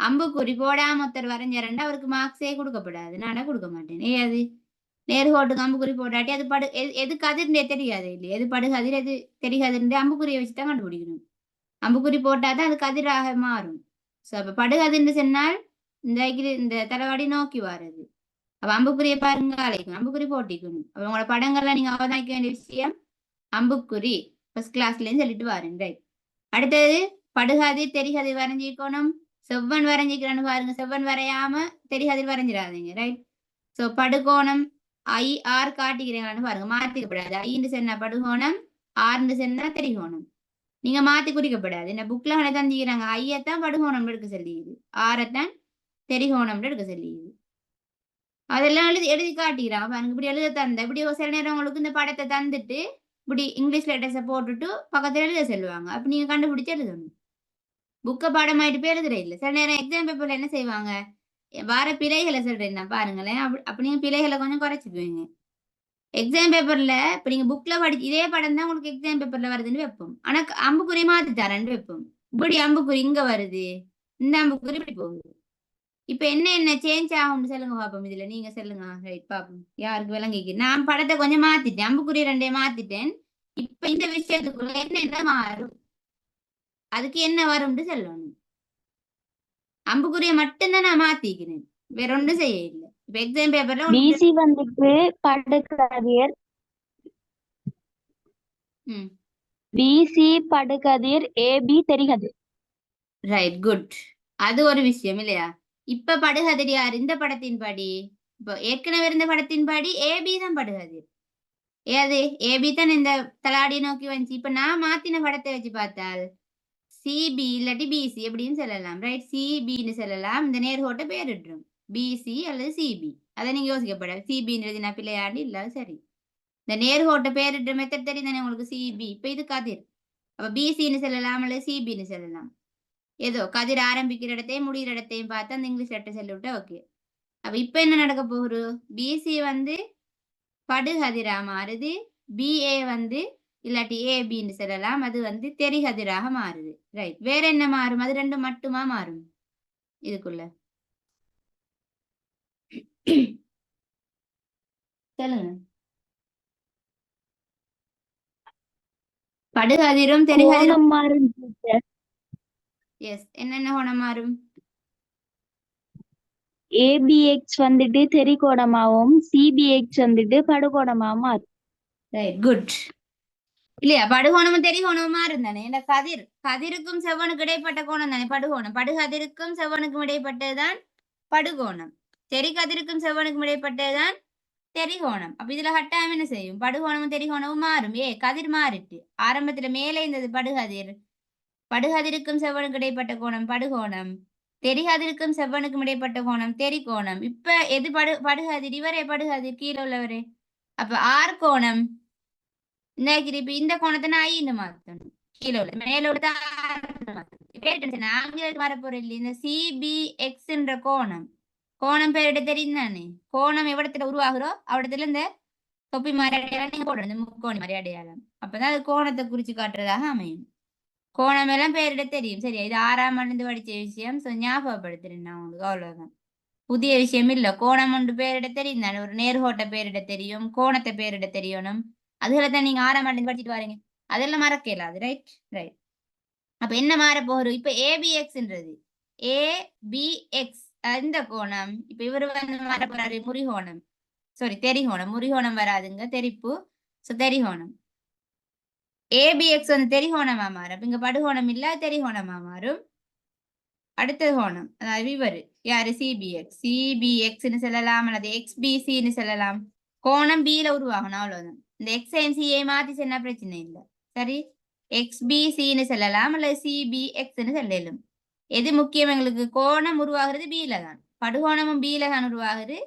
அம்புக்குறி போடாம ஒருத்தர் வரைஞ்சாரண்டா அவருக்கு மார்க்ஸே கொடுக்கப்படாது. நானே கொடுக்க மாட்டேன். அது நேர்கோட்டுக்கு அம்புக்குறி போடாட்டி அது எது கதிர்ந்தே தெரியாது இல்லையா, எது படுகதிர் எது தெரிகதிர்ந்து அம்புக்குறியை வச்சுதான் கண்டுபிடிக்கணும். அம்புக்குறி போட்டாதான் அது கதிராக மாறும். ஸோ அப்ப படுகதிர்னு சொன்னால் இந்த தலைவாடி நோக்கி வாரது. அப்ப அம்புக்குறியை பாருங்க, அழைக்கணும், அம்புக்குறி போட்டிக்கணும். அப்ப உங்களோட படங்கள்ல நீங்க அவதானிக்க வேண்டிய விஷயம் அம்புக்குறி ஃபர்ஸ்ட் கிளாஸ்லன்னு சொல்லிட்டு வாருங்க. ரைட். அடுத்தது படுகதிர் தெரிகதிர் வரைஞ்சிக்கணும். செவ்வன் வரைஞ்சிக்கிறான்னு பாருங்க. செவ்வன் வரையாம தெரிகதிர் வரைஞ்சிடாதீங்க. ரைட். ஸோ படுகோணம் IR காட்டிக்கிறீங்களான்னு பாருங்க. மாத்திக்கப்படாது. ஐன்னு சொன்னா படுகோணம், ஆறுன்னு சொன்னா தெரிகோணம். நீங்க மாத்தி குறிக்கப்படாது. இந்த புக்ல தந்திக்கிறாங்க ஐயத்தான் படுகோணம் எடுக்க சொல்லியுது, ஆறத்தான் தெரிகோணம் எடுக்க சொல்லியுது. அதெல்லாம் எழுதி காட்டிக்கிறாங்க பாருங்க. இப்படி எழுத தந்த இப்படி சில நேரம் உங்களுக்கு இந்த படத்தை தந்துட்டு இப்படி இங்கிலீஷ் லெட்டர்ஸை போட்டுட்டு பக்கத்துல எழுத சொல்லுவாங்க. அப்ப நீங்க கண்டுபிடிச்சு எழுதணும். புக்கை பாடமாயிட்டு போய் எழுதுற இல்லை. சில நேரம் எக்ஸாம் பேப்பர்ல என்ன செய்வாங்க, வார பிழைகளை சொல்றேன் நான் பாருங்களேன். அப்ப நீங்க பிழைகளை கொஞ்சம் குறைச்சிக்குவீங்க. எக்ஸாம் பேப்பர்ல இப்ப நீங்க புக்ல படிச்சு இதே படம் தான் உங்களுக்கு எக்ஸாம் பேப்பர்ல வருதுன்னு வைப்போம். ஆனா அம்புக்குறி மாத்தி தரேன்னு வைப்போம். இப்படி அம்புக்குறி இங்க வருது, இந்த அம்புக்குறி இப்படி போகுது. இப்ப என்ன சேஞ்ச் ஆகும்னு சொல்லுங்க பாப்போம். இதுல நீங்க சொல்லுங்க. ரைட் பாப்போம் யாருக்கு விளங்கிக்கு. நான் படத்தை கொஞ்சம் மாத்திட்டேன், அம்புக்குறி ரெண்டே மாத்திட்டேன். இப்ப இந்த விஷயத்துக்குள்ள என்ன மாறும், அதுக்கு என்ன வரும்னு சொல்லணும். அம்புக்குறிய மட்டும்தான் நான் மாத்திக்கிறேன், வேற ஒன்றும் செய்ய இல்லை. இப்ப எக்ஸாம் பேப்பர்ல பிசி வந்துட்டு படுகதிர், பிசி படுகதிர், ஏபி தெரிகதிர். Right, good. அது ஒரு விஷயம் இல்லையா. இப்ப படுகதிர் யார் இந்த படத்தின் படி? இப்போ ஏற்கனவே இருந்த படத்தின் படி ஏபி தான் படுகதிர். ஏது ஏபி தான் இந்த தலாடி நோக்கி வந்துச்சு. இப்ப நான் மாத்தின படத்தை வச்சு பார்த்தால் சிபி இல்லாட்டி பிசி எப்படின்னு சொல்லலாம். ரைட், சிபின்னு சொல்லலாம். இந்த நேர்கோட்டை பேரிட்டுரும் பிசி அல்லது சிபி. அதை நீங்க யோசிக்கப்படாது. சிபின்றது நான் பிள்ளையாண்டு இல்லாத சரி. இந்த நேர்கோட்டை பேரிடுற மெத்தட் தெரியும் தானே உங்களுக்கு, சிபி. இப்ப இது கதிர். அப்ப பிசின்னு சொல்லலாம் அல்லது சிபின்னு சொல்லலாம். ஏதோ கதிர் ஆரம்பிக்கிற இடத்தையும் முடிகிற இடத்தையும் பார்த்து அந்த இங்கிலீஷ் லெட்டர் சொல்லிவிட்டா ஓகே. அப்ப இப்ப என்ன நடக்க போகுது, பிசி வந்து படுகதிரா மாறுது, பிஏ வந்து இல்லாட்டி ஏபின்னு சொல்லலாம், அது வந்து தெரிகதிராக மாறுது. ரைட். வேற என்ன மாறும்? அது ரெண்டு மட்டுமா மாறும் இதுக்குள்ள? சொல்லுங்க. படுகதிரும் தெரிகதிரும் மாறும். எஸ், என்னென்ன கோணம் மாறும்? ஏபிஎக்ஸ் வந்துட்டு தெரிகோணமாவும், சிபிஎக்ஸ் வந்துட்டு படுகோணமாவும் மாறும். Right, good. இல்லையா, படுகோணமும் தெரிகோணமும் மாறும் தானே. இந்த கதிருக்கும் செவ்வனுக்கு இடைப்பட்ட கோணம் தானே படுகோணம். படுகதிருக்கும் செவ்வனுக்கும் இடைப்பட்டதுதான் படுகோணம். தெரிகதிருக்கும் செவ்வனுக்கும் இடைப்பட்டதுதான் தெரிகோணம். அப்ப இதுல கட்டாயம் என்ன செய்யும், படுகோணமும் தெரிகோணமும் மாறும். கதிர் மாறிட்டு ஆரம்பத்துல மேலே இருந்தது படுகதிர். படுகதிருக்கும் செவ்வனுக்கு இடைப்பட்ட கோணம் படுகோணம், தெரிகதிருக்கும் செவ்வனுக்கும் இடைப்பட்ட கோணம் தெரிகோணம். இப்ப எது படுகதிர்? இவரே படுகதிர், கீழே உள்ளவரே. அப்ப ஆர் கோணம் இப்ப இந்த கோணத்தை நான் ஐன்னு மாத்தணும். கீழே உள்ள மேல உள்ள ஆங்கிலத்துக்கு வரப்போற இல்லை. இந்த சிபிஎக்ஸ்ன்ற கோணம் பேரிட தெரியும் தானே. கோணம் எவ்விடத்துல உருவாகிறோ அவ்விடத்துல இந்த தொப்பி மாதிரி அடையாளம் நீங்க போடணும், இந்த முக்கோணி மாதிரி அடையாளம். அப்பதான் அது கோணத்தை குறிச்சு காட்டுறதாக அமையும். கோணம் எல்லாம் பேரிட தெரியும். சரியா, இது 6ஆம் ஆண்டு படிச்ச விஷயம். ஞாபகப்படுத்துறேன் நான் உங்களுக்கு, அவ்வளவுதான். புதிய விஷயம் இல்ல. கோணம் ஒன்று பேரிட தெரியும் தானே. ஒரு நேர்கோட்டை பேரிட தெரியும், கோணத்தை பேரிட தெரியணும். அதுகளை தான் நீங்க 6ஆம் ஆண்டு படிச்சுட்டு வரீங்க, அதெல்லாம் மறக்க இயலாது. Right right. அப்ப என்ன மாற போகிறோம், இப்ப ஏபிஎக்ஸ்ன்றது ஏபிஎக்ஸ் இந்த கோணம். இப்ப இவரு வந்து மாற போறாரு முறிகோணம், சாரி தெரிகோணம். முறிகோணம் வராதுங்க, தெரிப்பு. சோ தெரிகோணம். ஏபிஎக்ஸ் வந்து தெரிகோணமா மாறும். இங்க படுகோணம் இல்ல, தெரிகோணமா மாறும். அடுத்த கோணம் அதாவது இவரு யாரு, சிபிஎக்ஸ். சிபிஎக்ஸ்ன்னு சொல்லலாம் அல்லது எக்ஸ்பிசின்னு சொல்லலாம். கோணம் பில உருவாகணும், அவ்வளவுதான். இந்த எக்ஸையும் சிஏ மாத்தி சொன்னா பிரச்சனை இல்லை. சரி, எக்ஸ்பிசின்னு சொல்லலாம் அல்லது சிபிஎக்ஸ்ன்னு சொல்லலும். எது முக்கியம் எங்களுக்கு, கோணம் உருவாகிறது பில தான். படுகோணமும் பில தான் உருவாகுது,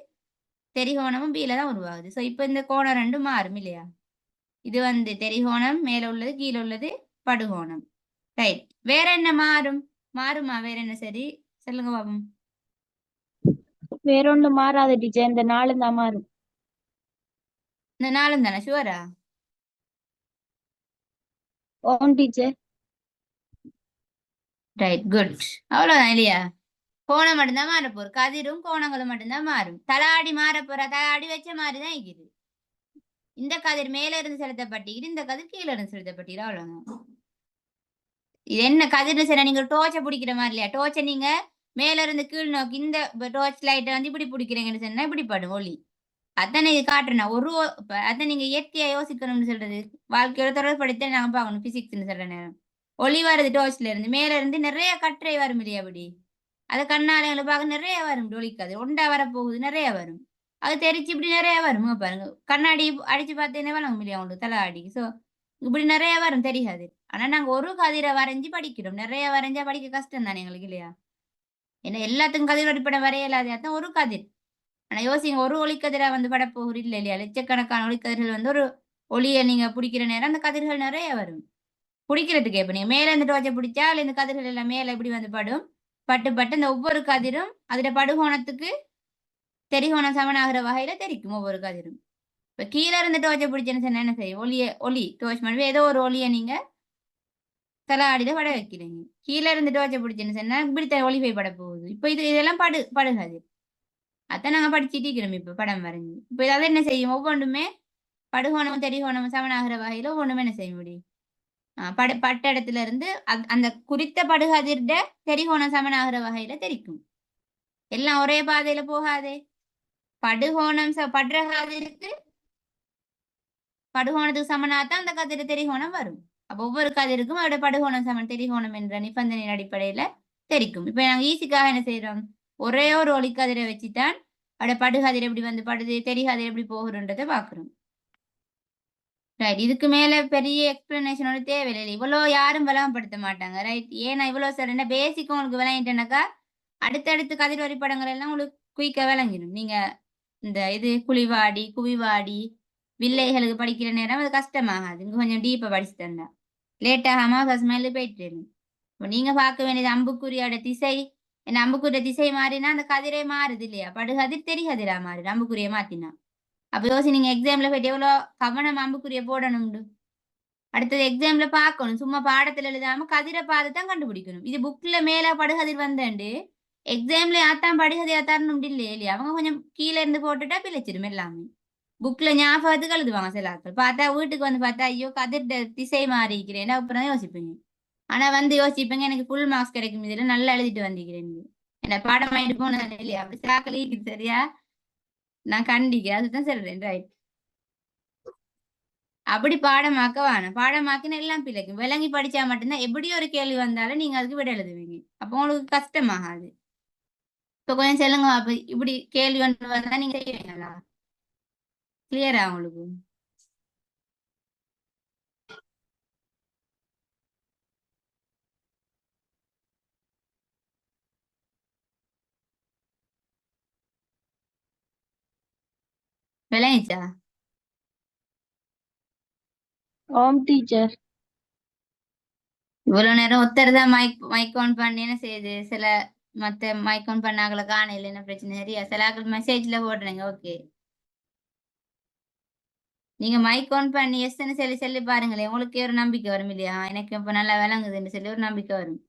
தெரிகோணமும் பில தான் உருவாகுது. ஸோ இப்போ இந்த கோணம் ரெண்டும் மாறும் இல்லையா. இது வந்து தெரிகோணம், மேல உள்ளது, கீழே உள்ளது படுகோணம். ரைட். வேற என்ன மாறும்? மாறுமா வேற என்ன? சரி சொல்லுங்க பாப்போம். வேற ஒண்ணு மாறாத டீச்சர், இந்த 4 தான் மாறும். இந்த 4 தானே, ஷுவரா? Own teacher. Right, good. அவ்வளவுதான் இல்லையா. கோணம் மட்டும்தான் மாற போகுது. கதிரும் கோணங்களும் மட்டும்தான் மாறும். தலாடி மாற போற தலாடி வச்ச மாதிரிதான் இருக்குது. இந்த கதிர் மேல இருந்து செலுத்தப்பட்டீங்க, இந்த கதிர் கீழே இருந்து செலுத்தப்பட்டீங்க. அவ்வளவுதான். இது என்ன கதிர்னு சொன்னா நீங்க டோர்ச்சை பிடிக்கிற மாதிரி இல்லையா? டோர்ச்சை நீங்க மேல இருந்து கீழ் நோக்கி இந்த டோர்ச் லைட்டை வந்து இப்படி பிடிக்கிறீங்கன்னு சொன்னா இப்படி படும் ஒளி. அதான் இது காட்டுறேன். அதான் நீங்க இயற்கையா யோசிக்கணும்னு சொல்றது. வாழ்க்கையோட தொடர்படுத்த நாங்க பார்க்கணும். பிசிக்ஸ்ன்னு சொல்ற நேரம் ஒளி வருது டோர்ச்ல இருந்து மேல இருந்து நிறைய கற்றை வரும் இல்லையா? அப்படி அது கண்ணாலைகளை பார்க்க நிறைய வரும். ஒளிக்காது ஒண்டா வரப்போகுது, நிறைய வரும். அது தெரிச்சு இப்படி நிறைய வரும். பாருங்க கண்ணாடி அடிச்சு பார்த்தேன்னே வளங்க இல்லையா உங்களுக்கு தலை அடி. ஸோ இப்படி நிறைய வரும் தெரியாது. ஆனா நாங்க ஒரு கதிரை வரைஞ்சி படிக்கிறோம். நிறைய வரைஞ்சா படிக்க கஷ்டம் தானே எங்களுக்கு இல்லையா? ஏன்னா எல்லாத்துக்கும் கதிர் அடிப்படை வரையலாது. அதான் ஒரு கதிர். ஆனா யோசிங்க, ஒரு ஒளிக்கதிரா வந்து படப்போகுது இல்லை இல்லையா? லட்சக்கணக்கான ஒளிக்கதிர்கள் வந்து ஒரு ஒளியை நீங்க பிடிக்கிற நேரம் அந்த கதிர்கள் நிறைய வரும். பிடிக்கிறதுக்கு இப்ப நீங்க மேல இருந்து டோர்ச்சை பிடிச்சா அதுல இந்த கதிர்கள் எல்லாம் மேல இப்படி வந்து படும். பட்டு பட்டு இந்த ஒவ்வொரு கதிரும் அதோட படுகோணத்துக்கு தெரிகோணம் சமனாகிற வகையில தெரிக்கும் ஒவ்வொரு கதிரும். இப்ப கீழே இருந்து டோர்ச்சை பிடிச்சேன்னு சொன்னா என்ன செய்யும்? ஒளி டோர்ச் மாதிரி ஏதோ ஒரு ஒளியை நீங்க தலாடியில பட வைக்கிறீங்க. கீழே இருந்து டோர்ச்சை பிடிச்சேன்னு சொன்னா இப்படி ஒளிபை பட போகுது. இப்ப இதெல்லாம் படுகதிர். அதான் நாங்க படிச்சுட்டு இருக்கிறோம் இப்ப படம் வரைஞ்சி. இப்ப இதாவது என்ன செய்யும்? ஒவ்வொன்றுமே படுகோணமும் தெரிகோணமும் சமனாகிற வகையில ஒவ்வொன்றுமே என்ன செய்ய முடியும்? பட்ட இடத்துல இருந்து அந்த குறித்த படுகதிர்ட தெரிகோணம் சமனாகிற வகையில தெரிக்கும். எல்லாம் ஒரே பாதையில போகாதே. படுகோணம் படுற கதிருக்கு படுகோணத்துக்கு சமனாத்தான் அந்த கதிர தெரிகோணம் வரும். அப்ப ஒவ்வொரு கதிருக்கும் அதோட படுகோணம் சமன் தெரிகோணம் என்ற நிபந்தனையின் அடிப்படையில தெரிக்கும். இப்ப நாங்க ஈஸிக்காக என்ன செய்யறோம்? ஒரே ஒரு ஒளிக்கதிரை வச்சுதான் அதோட படுகதிர் எப்படி வந்து படுது, தெரிகதிர் எப்படி போகுதுன்றதை பாக்குறோம். ரைட். இதுக்கு மேல பெரிய எக்ஸ்பிளனேஷனோட தேவையில்லை. இவ்வளவு யாரும் விளம்பப்படுத்த மாட்டாங்க. ரைட். ஏன்னா இவ்வளவு சொல்றேன்னா பேசிக்கும் உங்களுக்கு விளங்கிட்டேனாக்கா அடுத்தடுத்து கதிர் வரிப்படங்கள் எல்லாம் உங்களுக்கு குயிக்கா விளங்கிடும். நீங்க இந்த இது குழிவாடி குவிவாடி வில்லைகளுக்கு படிக்கிற நேரம் அது கஷ்டமாகாது. இங்க கொஞ்சம் டீப்பா படிச்சு தந்தா லேட் ஆகாம ஃபர்ஸ்ட் மேல போயிட்டு. இப்போ நீங்க பார்க்க வேண்டியது அம்புக்குறியோட திசை. என்ன அம்புக்குரிய திசை மாறினா அந்த கதிரே மாறுது இல்லையா? படுகதிர் தெரிகதிரா மாறுது அம்புக்குரிய மாத்தினா. அப்ப யோசி நீங்க எக்ஸாம்ல போயிட்டு எவ்வளவு கவனம் அம்புக்குரிய போடணும்னு. அடுத்தது எக்ஸாம்ல பார்க்கணும். சும்மா பாடத்துல எழுதாம கதிரை பார்த்து தான் கண்டுபிடிக்கணும். இது புக்ல மேல படுகதிர் வந்தேன்டு எக்ஸாம்ல யாத்தான் படுகதிரா தரணும் இல்லையா? அவங்க கொஞ்சம் கீழே இருந்து போட்டுட்டா பிழைச்சிடும் எல்லாமே. புக்ல ஞாபகத்துக்கு எழுதுவாங்க சில ஆட்கள். பார்த்தா வீட்டுக்கு வந்து பார்த்தா ஐயோ கதிர் திசை மாறிக்கிறேன் அப்புறம் யோசிப்பீங்க. ஆனா வந்து யோசிப்பேங்க எனக்கு ஃபுல் மார்க்ஸ் கிடைக்கும் இதுல நல்லா எழுதிட்டு வந்திருக்கிறேன். என்ன பாடம் ஆயிட்டு போனது இல்லையா? அப்படி சாக்கல் இருக்குது சரியா? நான் கண்டிக்கிறேன். அதுதான் சொல்றேன். ரைட். அப்படி பாடமாக்க வேணும். பாடமாக்கின எல்லாம் பிள்ளைக்கும் விளங்கி படிச்சா மட்டும்தான் எப்படி ஒரு கேள்வி வந்தாலும் நீங்க அதுக்கு விட எழுதுவீங்க. அப்போ உங்களுக்கு கஷ்டமாகாது. இப்ப கொஞ்சம் சொல்லுங்க. அப்ப இப்படி கேள்வி ஒன்று வந்தா நீங்க செய்வீங்களா? கிளியரா உங்களுக்கு? விளங்கிச்சா? ஓம் டீச்சர். இவ்வளவு நேரம் ஒருத்தர் தான் மைக் ஆன் பண்ணி என்ன செய்யுது? சில மத்த மைக் ஆன் பண்ணாங்கள காணையில என்ன பிரச்சனை சரியா? சில மெசேஜ்ல போடுறீங்க. ஓகே. நீங்க மைக் ஆன் பண்ணி எஸ்ன்னு சொல்லி சொல்லி பாருங்களேன். உங்களுக்கே ஒரு நம்பிக்கை வரும் இல்லையா? எனக்கு இப்ப நல்லா விளங்குதுன்னு சொல்லி ஒரு நம்பிக்கை வரும்.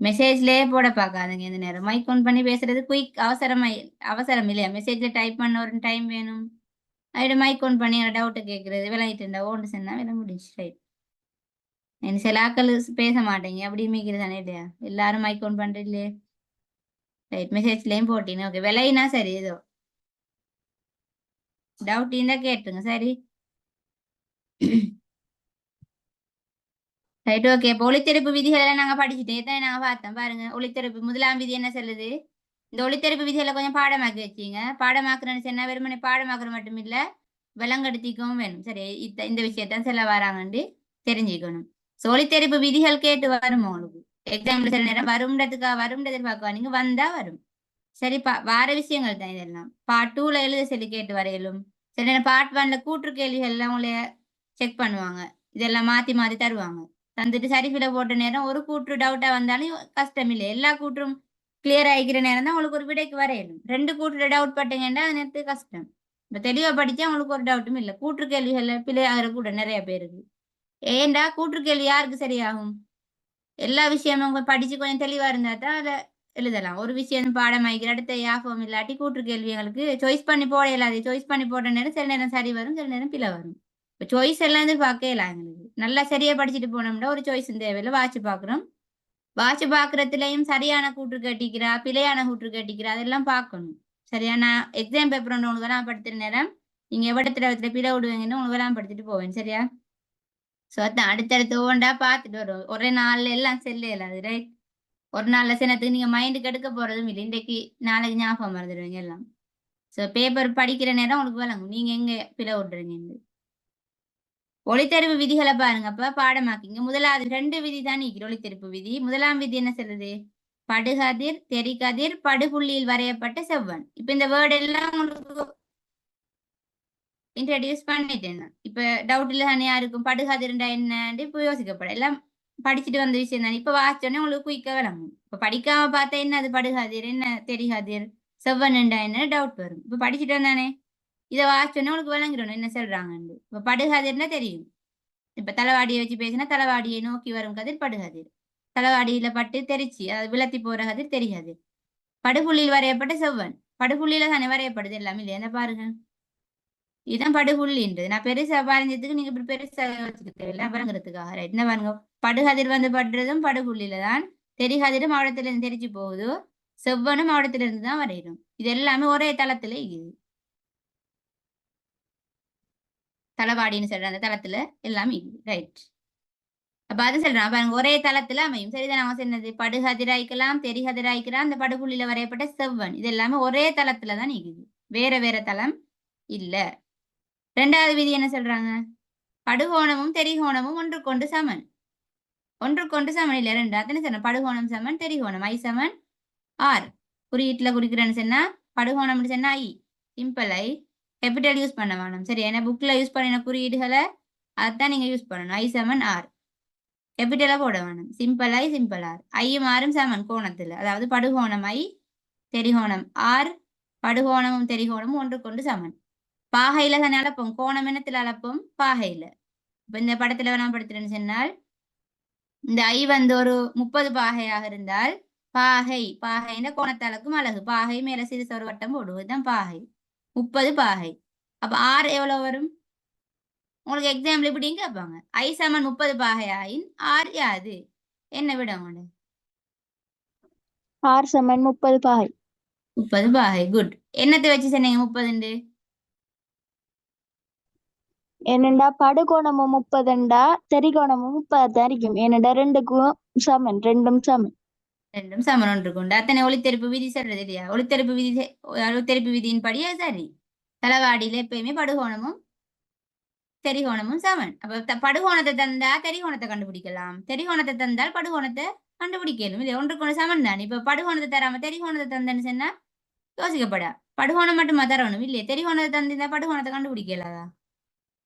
மெசேஜ்லயே போட பார்க்காதுங்க இந்த நேரம். மைக் ஆன் பண்ணி பேசுறது குயிக் அவசரம் இல்லையா? மெசேஜ்ல டைப் பண்ண ஒரு டைம் வேணும். அதோட மைக் ஆன் பண்ணி டவுட்டை கேட்கறது விளங்கிட்டு இருந்தா ஓண்டு சொன்னா வில முடிச்சு. ரைட். சில ஆக்கள் பேச மாட்டேங்க அப்படி மீக்கிறது தானே இல்லையா? எல்லாரும் மைக் ஆன் பண்றது இல்லையே. ரைட். மெசேஜ்லயும் போட்டீங்க. ஓகே. விலைனா சரி. ஏதோ டவுட் இருந்தா கேட்டுங்க. சரி. ரைட். ஓகே. இப்போ ஒளித்தெடுப்பு விதிகள் எல்லாம் நாங்க படிச்சுட்டோம். எத்தனை நாங்க பார்த்தோம் பாருங்க. ஒளித்தெடுப்பு முதலாம் விதி என்ன சொல்லுது? இந்த ஒளித்தெடுப்பு விதிகளை கொஞ்சம் பாடமாக்கி வச்சீங்க. பாடமாக்குறேன்னு சொன்னா வெறுமனே பாடமாக்குற மட்டும் இல்ல விலங்கெடுத்திக்கவும் வேணும். சரி. இந்த விஷயத்தான் சொல்ல வராங்கன்னு தெரிஞ்சுக்கணும். ஒளித்தெடுப்பு விதிகள் கேட்டு வரும் உங்களுக்கு எக்ஸாம்பிள் சில நேரம் வரும்ன்றதுக்கு எதிர்பார்க்குவா நீங்க வந்தா வரும். சரிப்பா. வார விஷயங்கள் தான் இதெல்லாம். பார்ட் 2ல எழுத சொல்லி கேட்டு வரையிலும் சில நேரம் பார்ட் 1ல கூற்று கேள்விகள் எல்லாம் உங்களைய செக் பண்ணுவாங்க. இதெல்லாம் மாத்தி மாத்தி தருவாங்க. தந்துட்டு சரிஃபில போட்ட நேரம் ஒரு கூற்று டவுட்டா வந்தாலும் கஷ்டம் இல்லை. எல்லா கூற்றும் கிளியர் ஆகிக்கிற நேரம் தான் உங்களுக்கு ஒரு விடைக்கு வரையலும். 2 கூற்றுல டவுட் பட்டீங்கன்னா அது நேரத்து கஷ்டம். இப்ப தெளிவா படிச்சா உங்களுக்கு ஒரு டவுட்டும் இல்லை. கூற்று கேள்விகள்ல பிழை ஆகிற கூட நிறைய பேருக்கு. ஏண்டா கூற்று கேள்வி யாருக்கு சரியாகும்? எல்லா விஷயமும் படிச்சு கொஞ்சம் தெளிவா இருந்தா தான் அதை எழுதலாம். ஒரு விஷயம் பாடமாய்க்கிற அடுத்த யாபம் இல்லாட்டி கூற்று கேள்விகளுக்கு சாய்ஸ் பண்ணி போட இயலாது. சாய்ஸ் பண்ணி போடுற நேரம் சில நேரம் சரி வரும், சில நேரம் பிழை வரும். இப்போ சாய்ஸ் எல்லாம் எதிர்பார்க்க இயலாது எங்களுக்கு. நல்லா சரியா படிச்சுட்டு போனோம்னா ஒரு சாய்ஸ் தேவையில்லை. வாட்சி பார்க்குறோம். வாட்சி பார்க்குறதுலையும் சரியான கூற்று கேட்டிக்கிறா, பிழையான கூற்று கேட்டிக்கிறா, அதெல்லாம் பார்க்கணும். சரியா? நான் எக்ஸாம் பேப்பர் ஒன்று உங்களுக்கு எல்லாம் படுத்துற நேரம் நீங்க எவ்வளத்துல பிழை விடுவீங்கன்னு உங்களுக்கு எல்லாம் படுத்துட்டு போவேன். சரியா? ஸோ அதான் அடுத்தடுத்து ஒவ்வொன்றா பார்த்துட்டு வரும். ஒரே நாள்ல எல்லாம் செல்ல இயலாது. ரைட்? ஒரு நாள் லெசனத்துக்கு நீங்க மைண்டுக்கு எடுக்க போறதும் இல்லை. இன்றைக்கு நாளைக்கு ஞாபகம் மறந்துடுவீங்க எல்லாம். ஸோ பேப்பர் படிக்கிற நேரம் உங்களுக்கு விளங்கும் நீங்க எங்க பிழை விடுறீங்க. ஒளித்தெரிப்பு விதிகளை பாருங்க. அப்ப பாடமாக்கிங்க. முதலாவது 2 விதி தான் நீக்கிற ஒளித்தெரிப்பு விதி. முதலாம் விதி என்ன சொல்லுது? படுகதிர், தெரிகதிர், படுபுள்ளியில் வரையப்பட்ட செவ்வன். இப்ப இந்த வேர்டு எல்லாம் உங்களுக்கு இன்ட்ரடியூஸ் பண்ணிட்டேன். இப்ப டவுட் இல்ல தானே யாருக்கும் படுகதிர்ண்டா என்னன்னு இப்ப யோசிக்கப்பட எல்லாம் படிச்சுட்டு வந்த விஷயம் தானே. இப்ப வாசிச்சோன்னே உங்களுக்கு குயிக்கா விளங்கும். இப்ப படிக்காம பார்த்தா என்ன அது படுகதிர், என்ன தெரிகதிர், செவ்வன்ண்டா என்ன டவுட் வரும். இப்ப படிச்சுட்டு வந்தானே இதை வாசிச்சோன்னே உங்களுக்கு விளங்கிடணும் என்ன சொல்றாங்கன்னு. இப்ப படுகதிர்னா தெரியும். இப்ப தலைவாடியை வச்சு பேசினா தலைவாடியை நோக்கி வரும் கதிர் படுகதிர். தலைவாடியில பட்டு தெரிச்சு அதாவது விளத்தி போற கதிர் தெரிகதிர். படுபுள்ளியில் வரையப்பட்ட செவ்வன். படுபுள்ளியில தானே வரையப்படுது எல்லாம் இல்லையா? என்ன பாருங்க, இதுதான் படுபுள்ளின்றது. நான் பெருசா வரைஞ்சதுக்கு நீங்க இப்படி பெருசா வச்சுக்கிட்டு எல்லாம் விளங்குறதுக்காக. ரைட்? என்ன பாருங்க, படுகதிர் வந்து படுறதும் படுபுள்ளியில தான், தெரிகதிரும் மாவட்டத்துல இருந்து தெரிச்சு போகுது, செவ்வனும் மாவட்டத்துல இருந்து தான் வரையிடும். இது எல்லாமே ஒரே தளத்துல இருக்குது. தளவாடின்னு சொல்ற அந்த தளத்துல எல்லாம் இருக்குது. ரைட்? அப்ப அது சொல்றான் பாருங்க, ஒரே தளத்துல அமையும். சரிதான்? அவன் சொன்னது படுகதிராய்க்கலாம், தெரிகதிராய்க்கலாம், அந்த படுபுள்ளியில வரையப்பட்ட செவ்வன் இது எல்லாமே ஒரே தளத்துல தான் இருக்குது. வேற வேற தளம் இல்ல. 2வது விதி என்ன சொல்றாங்க? படுகோணமும் தெரிகோணமும் ஒன்றுக்கொண்டு சமன். ஒன்றுக்கொண்டு சமன் இல்ல. 2 அத்தனை சொன்ன படுகோணம் சமன் தெரிகோணம். I Saman R. குறியீட்டுல குறிக்கிறேன்னு சொன்னா படுகோணம்னு சொன்னா I. Simple I. Capital use பண்ண வேணும். சரி? ஏன்னா புக்ல யூஸ் பண்ணின குறியீடுகளை அதான் நீங்க யூஸ் பண்ணணும். I Saman R. கேபிட்டலா போட வேணும். Simple I simple R. ஐயும் ஆரும் சமன் கோணத்துல. அதாவது படுகோணம் I, தெரிகோணம் R. படுகோணமும் தெரிகோணமும் ஒன்றுக்கொண்டு சமன். பாகையில தானே அளப்போம். கோணம் என்னத்துல அளப்போம்? பாகையில. இப்ப இந்த படத்துல நான் படுத்துறேன்னு சொன்னால் இந்த I வந்து ஒரு 30 பாகையாக இருந்தால் பாகைன்னா கோணத்தளக்கும் அழகு. பாகை மேல சிறுச ஒரு வட்டம் போடுவது தான் பாகை. 30 பாகை. அப்ப R எவ்வளவு வரும்? உங்களுக்கு எக்ஸாம்பிள் இப்படின்னு கேட்பாங்க. I சமன் 30 பாகை ஆயின் R யாது? என்ன விட உங்களோட? R சமன் 30 பாகை. 30 பாகை. குட். என்னத்தை வச்சு சொன்னீங்க 30? ஏனெண்டா படுகோணமும் 30 தெரிகோணமும் 30 இருக்கும். ஏனெண்டா ரெண்டும் சமன். ரெண்டும் சமன் ஒன்றுக்கொண்டு. அத்தனை ஒளித்தெரிப்பு விதி சொல்றது இல்லையா? ஒளித்தெரிப்பு விதியின் படியே சரி. தளவாடியில எப்பயுமே படுகோணமும் தெரிகோணமும் சமன். அப்ப படுகோணத்தை தந்தா தெரிகோணத்தை கண்டுபிடிக்கலாம். தெரிகோணத்தை தந்தால் படுகோணத்தை கண்டுபிடிக்கணும். இது ஒன்றுக்கொண்டு சமன் தான். இப்ப படுகோணத்தை தராம தெரிகோணத்தை தந்தேன்னு சொன்னா யோசிக்கப்படா. படுகோணம் மட்டுமா தரணும் இல்லையே? தெரிகோணத்தை தந்திருந்தா படுகோணத்தை கண்டுபிடிக்கலாதா?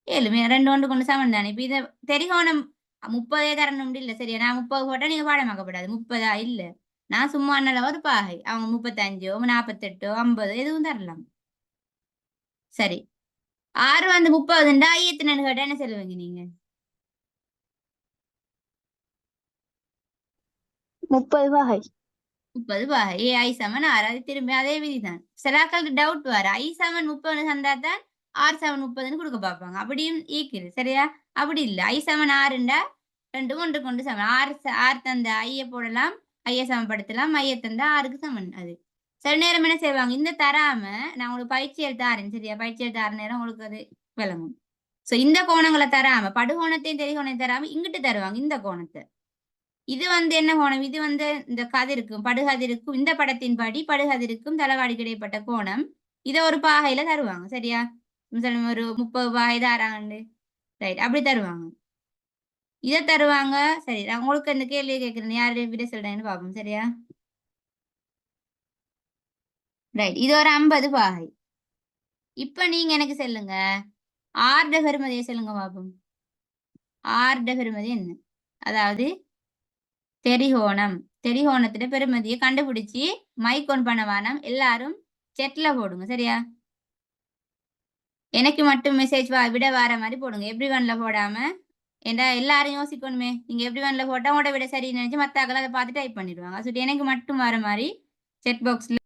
ஏழுமே 2 ஒன்றுக்கொண்டு சமன் தானே. இப்ப இதை தெரிகோணம் 30 தரணும் இல்ல. சரியா? நான் 30 போட்டா நீங்க பாடமாக்கப்படாது. 30 இல்ல. நான் சும்மா நல்ல ஒரு பாகை. அவங்க 35 48 50 எதுவும் தரலாம். சரி, 6 வந்து 30 எத்தனை கேட்டா என்ன சொல்லுவீங்க நீங்க? 30 பாகை. 30 பாகை. I Saman R. அது திரும்பி அதே விதிதான். சிலாக்களுக்கு டவுட் வர I சமன் 30 தந்தாதான் R சமன் 30 கொடுக்க பார்ப்பாங்க. அப்படியும் ஈக்குது. சரியா? அப்படி இல்ல. I சமன் R ரெண்டும் ஒன்றுக்கொண்டு சமன். R தந்த ஐய போடலாம், ஐய சமப்படுத்தலாம். ஐய தந்தா ஆருக்கு சமன். அது சில நேரம் என்ன செய்வாங்க, இந்த தராம நான் உங்களுக்கு பயிற்சி எடுத்து ஆறேன். சரியா? பயிற்சி எடுத்து ஆறு நேரம் உங்களுக்கு அது விளங்கும். சோ இந்த கோணங்களை தராம படுகோணத்தையும் தெரிகோணத்தையும் தராம இங்கிட்டு தருவாங்க இந்த கோணத்தை. இது வந்து என்ன கோணம்? இது வந்து இந்த கதிருக்கும் படுகதிருக்கும் இந்த படத்தின் படி படுகதிருக்கும் தளவாடிக்கு இடைப்பட்ட கோணம். இதை ஒரு பாகையில தருவாங்க. சரியா? ஒரு 30 பாகை தாராங்க. ரைட்? அப்படி தருவாங்க. இதை தருவாங்க. சரி, நான் உங்களுக்கு இந்த கேள்வியை கேட்கிறேன். யாரு விட சொல்றேன்னு பார்ப்போம். சரியா? ரைட், இது ஒரு 50 பாகை. இப்ப நீங்க எனக்கு சொல்லுங்க, ஆர்ட பெருமதியை சொல்லுங்க பார்ப்போம். ஆர்ட பெருமதி என்ன? அதாவது தெரிகோணத்துல பெருமதியை கண்டுபிடிச்சு மைக்கோன் பண்ண வேணாம். எல்லாரும் செட்ல போடுங்க. சரியா? எனக்கு மட்டும் மெசேஜ் விட வர மாதிரி போடுங்க. எவ்ரி1ல போடாம. ஏண்டா எல்லாரும் யோசிக்கணுமே. நீங்க எவ்ரி1ல போட்டா உங்களோட விட சரி நினைச்சு மத்தாக்கள் அதை பார்த்து டைப் பண்ணிடுவாங்க. சொல்லிட்டு எனக்கு மட்டும் வர மாதிரி செட் பாக்ஸ்ல